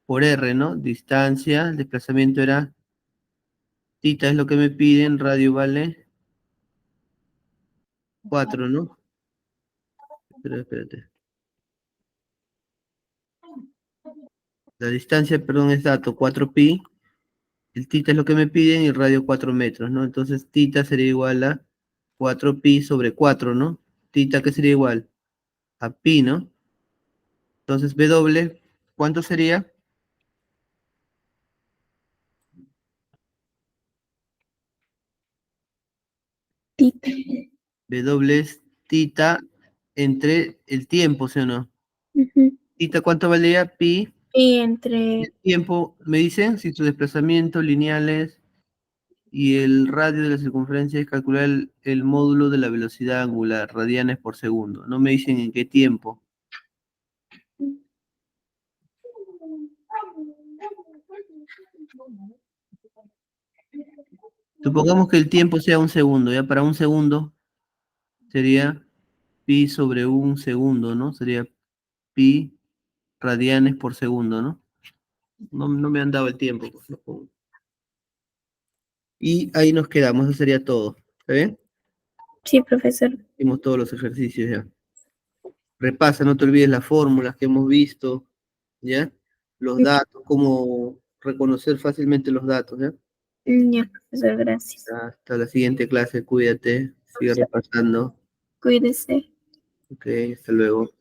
Speaker 1: por R, ¿no? Distancia, el desplazamiento era tita es lo que me piden, radio vale 4, ¿no? Espérate. La distancia, perdón, es dato, 4 pi. El tita es lo que me piden y el radio 4 metros, ¿no? Entonces, tita sería igual a 4 pi sobre 4, ¿no? Tita, ¿qué sería igual? A pi, ¿no? Entonces, W, ¿cuánto sería?
Speaker 2: Tita.
Speaker 1: W es tita entre el tiempo, ¿sí o no?
Speaker 2: Ujú.
Speaker 1: Tita, ¿cuánto valía? Pi.
Speaker 2: Y
Speaker 1: El
Speaker 2: entre,
Speaker 1: tiempo, me dicen, si su desplazamiento lineales y el radio de la circunferencia es calcular el módulo de la velocidad angular, radianes por segundo. No me dicen en qué tiempo. Supongamos que el tiempo sea un segundo, ya para un segundo sería pi sobre un segundo, ¿no? Sería pi radianes por segundo, ¿no? No me han dado el tiempo, pues, lo pongo. Y ahí nos quedamos, eso sería todo. ¿Está bien?
Speaker 2: sí, profesor.
Speaker 1: Hicimos todos los ejercicios ya. Repasa, no te olvides las fórmulas que hemos visto, ¿ya? Los datos, cómo reconocer fácilmente los datos, ¿ya?
Speaker 2: Ya, profesor, gracias.
Speaker 1: Hasta la siguiente clase, cuídate, sigue repasando.
Speaker 2: Cuídese.
Speaker 1: Ok, hasta luego.